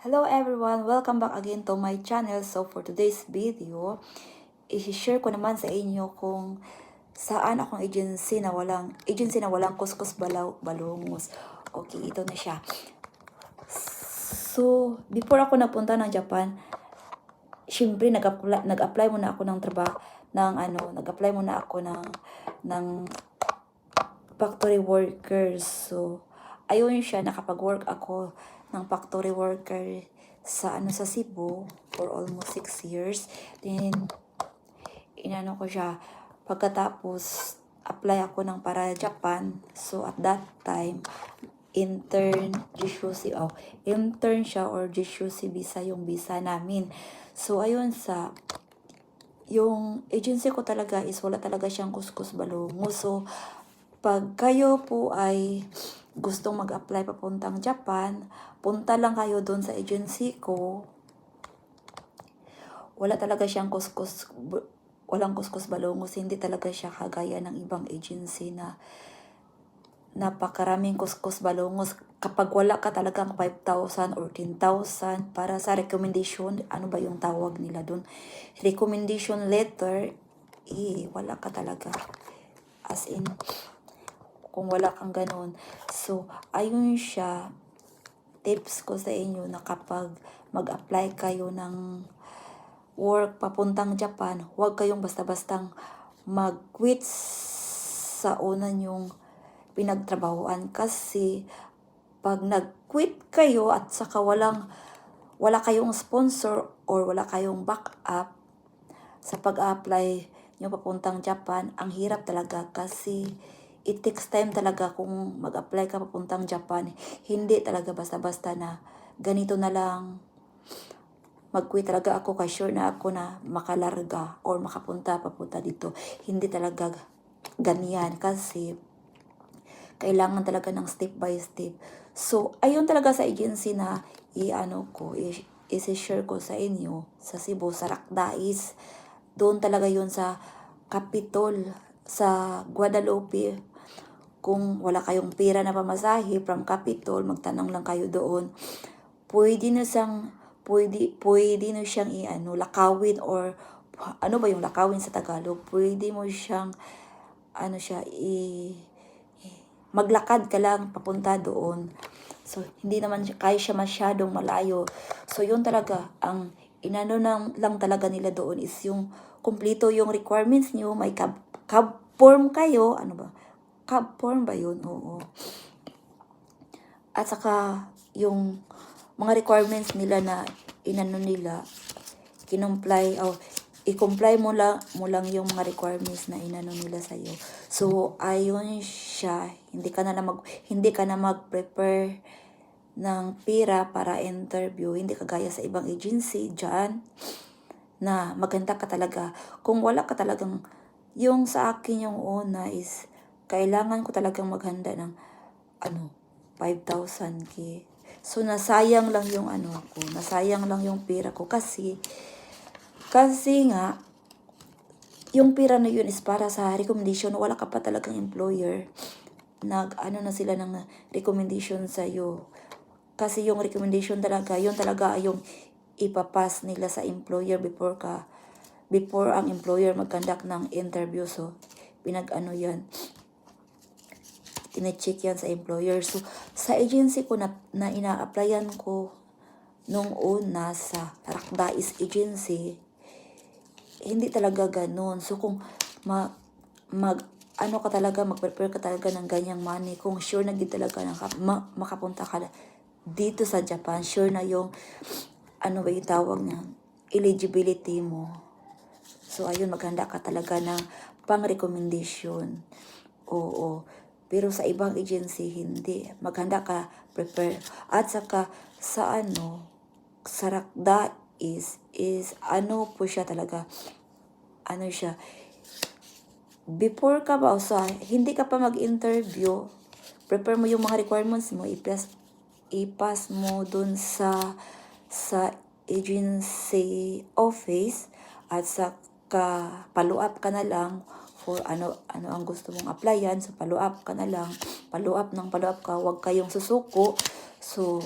Hello everyone! Welcome back again to my channel. So for today's video, i-share ko naman sa inyo kung saan akong agency na walang kuskus balungos. Okay, ito na siya. So, before ako nagpunta ng Japan, syempre nag-apply muna ako ng trabaho nag-apply muna ako ng factory workers. So, ayun siya, nakapag-work ako ng factory worker sa Cebu for almost 6 years. Then, inano ko siya. Pagkatapos, apply ako ng para Japan. So, at that time, intern siya or Jishusi visa yung visa namin. So, ayun yung agency ko talaga is wala talaga siyang kuskus balungo. So, pag kayo po ay gustong mag-apply papuntang Japan, punta lang kayo doon sa agency ko. Wala talaga siyang walang kuskus balungos. Hindi talaga siya kagaya ng ibang agency na napakaraming kuskus balungos. Kapag wala ka talagang 5,000 or 10,000 para sa recommendation, ano ba yung tawag nila doon? Recommendation letter, wala ka talaga. As in, kung wala kang ganun. So, ayun siya, tips ko sa inyo na kapag mag-apply kayo ng work papuntang Japan, huwag kayong basta-bastang mag-quit sa una yung pinagtrabahuan. Kasi, pag nag-quit kayo at saka wala kayong sponsor or wala kayong backup sa pag-apply nyo papuntang Japan, ang hirap talaga kasi it takes time talaga kung mag-apply ka papuntang Japan. Hindi talaga basta-basta na ganito na lang. Mag-quit talaga ako kasi sure na ako na makalarga or papunta dito. Hindi talaga ganyan kasi kailangan talaga ng step by step. So, ayun talaga sa agency na i-share ko sa inyo sa Cebu, sa Rakdais. Doon talaga yun sa Capitol, sa Guadalupe. Kung wala kayong pera na pamasahe from Capitol, magtanong lang kayo doon. Pwede na siyang lakawin or ano ba yung lakawin sa Tagalog? Pwede mo siyang maglakad ka lang papunta doon. So, hindi naman kaya siya masyadong malayo. So, yun talaga, ang lang talaga nila doon is yung kumplito yung requirements nyo, may cab form kayo, cab form ba yun? Oo. At saka, yung mga requirements nila na i-comply mo lang yung mga requirements na nila sa iyo. So, ayun siya, hindi ka na mag-prepare ng pera para interview, hindi kagaya sa ibang agency diyan na maganda ka talaga. Kung wala ka talagang, yung sa akin yung una is kailangan ko talagang maghanda ng 5,000 So, nasayang lang yung nasayang lang yung pera ko kasi nga, yung pera na yun is para sa recommendation. Wala ka pa talagang employer. Na sila ng recommendation sa'yo. Kasi yung recommendation talaga, yun talaga yung ipapass nila sa employer before ang employer mag-conduct ng interview. So, yan. Tine-check yan sa employer. So, sa agency ko na ina-applyan ko nung una sa Rakdais Agency, hindi talaga ganun. So, kung mag-prepare ka talaga ng ganyang money, kung sure na din talaga na makapunta ka dito sa Japan, sure na yung, yung tawag niya, eligibility mo. So, ayun, maghanda ka talaga ng pang-recommendation. Oo. Pero sa ibang agency, hindi. Maghanda ka, prepare. At saka, sa Rakdais is po siya talaga, siya, before ka ba, hindi ka pa mag-interview, prepare mo yung mga requirements mo, i-pass mo dun sa agency office, at saka follow up ka na lang for ano ang gusto mong applyan. So, follow up ka na lang, follow up ka, huwag kayong susuko. So,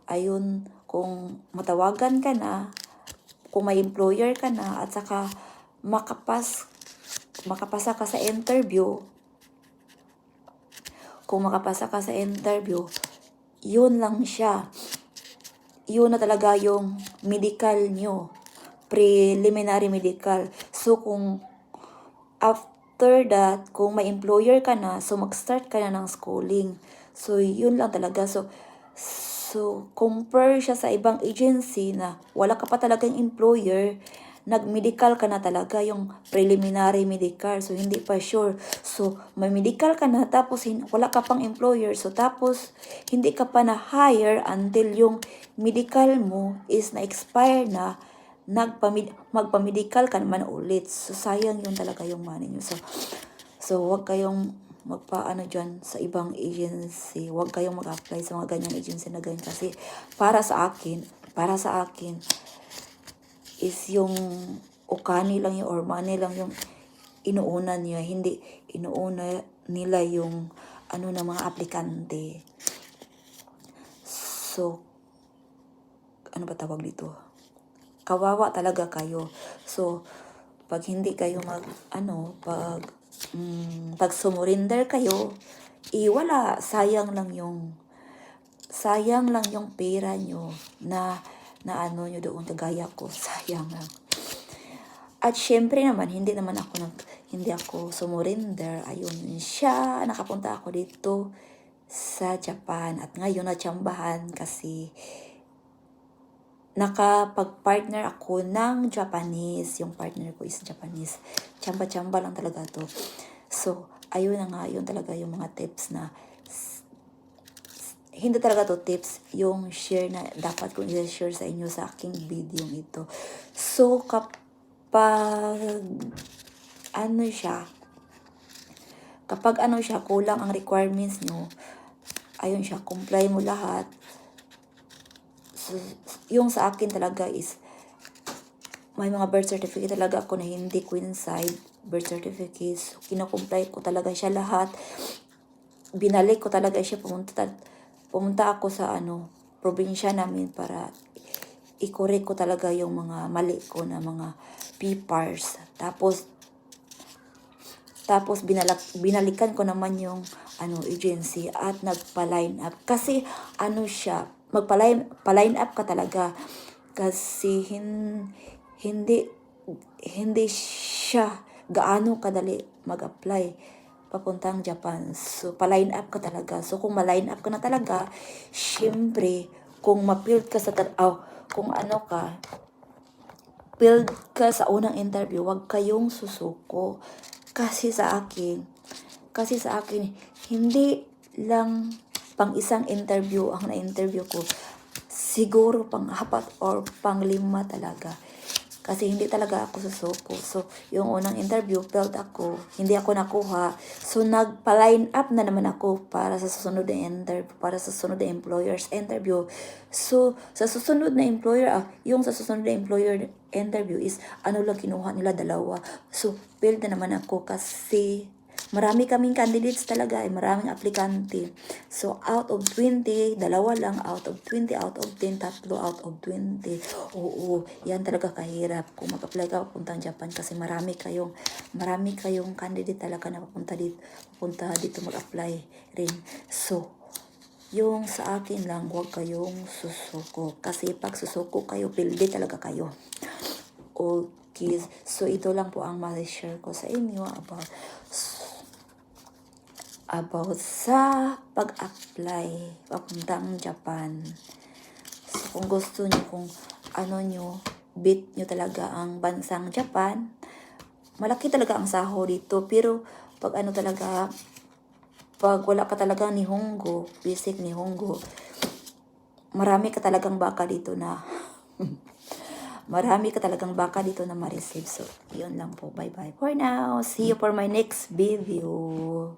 ayun, kung matawagan ka na, kung may employer ka na, at saka makapasa ka sa interview, kung makapasa ka sa interview, yun lang siya. Yun na talaga yung medical nyo. Preliminary medical. So, kung after that, kung may employer ka na, so mag-start ka na ng schooling. So, yun lang talaga. So compare siya sa ibang agency na wala ka pa talagang employer, nag-medical ka na talaga, yung preliminary medical. So, hindi pa sure. So, may medical ka na, tapos wala ka pang employer. So, tapos, hindi ka pa na-hire until yung medical mo is na-expire na, magpa-medical ka naman ulit. So, sayang yun talaga yung money nyo. So wag kayong magpaano dyan sa ibang agency. Wag kayong mag-apply sa mga ganyang agency na ganyan. Kasi para sa akin, is yung ukani lang yung or money lang yung inuuna niya. Hindi inuuna nila yung ano ng mga aplikante. So, ano ba tawag dito? Kawawa talaga kayo. So, pag hindi kayo pag sumurinder kayo, wala, sayang lang yung pera nyo na ano nyo doon, kagaya ko, sayang lang. At syempre naman, hindi ako sumurinder. Ayun siya, nakapunta ako dito sa Japan. At ngayon natsambahan kasi nakapag-partner ako ng Japanese. Yung partner ko is Japanese. Tsamba-tsamba lang talaga to. So, ayun na nga, yun talaga yung mga tips na hindi talaga to tips, yung share na dapat kong i-share sa inyo sa aking video ito. So, kapag kulang ang requirements nyo, ayun siya, comply mo lahat. So, yung sa akin talaga is, may mga birth certificate talaga ako na hindi coincide birth certificates. So, kinocomply ko talaga siya lahat. Binalik ko talaga siya, pumunta ako sa probinsya namin para i-correct ko talaga yung mga mali ko na mga papers. Tapos binalikan ko naman yung agency at nagpa-line up. Kasi magpa-line up ka talaga. Kasi hindi siya gaano kadali mag-apply papuntang Japan. So, pa-line up ka talaga. So, kung ma-line up ka na talaga, syempre, kung ma-field ka field ka sa unang interview, wag kayong susuko. Kasi sa akin, hindi lang pang isang interview ang na-interview ko. Siguro pang 4 or pang 5 talaga. Kasi hindi talaga ako susuko. So, yung unang interview, failed ako. Hindi ako nakuha. So, nagpa-line up na naman ako para sa susunod na employer's interview. So, sa susunod na employer interview is, kinuha nila 2. So, failed na naman ako kasi marami kaming candidates talaga, maraming aplikante. So, out of 20, 2 lang, out of 20, out of 10, 3 out of 20. Oo, yan talaga kahirap kung mag-apply ka papuntang Japan kasi marami kayong candidate talaga na papunta dito mag-apply rin. So, yung sa akin lang, huwag kayong susuko. Kasi pag susuko kayo, pildi talaga kayo. Okay, so ito lang po ang ma-share ko sa inyo about sa pag-apply papuntang Japan. So, kung gusto nyo, beat nyo talaga ang bansang Japan, malaki talaga ang sahod dito. Pero, pag wala ka talagang Nihongo, basic Nihongo, marami ka talagang baka dito na ma-receive. So, yun lang po. Bye-bye for now. See you for my next video.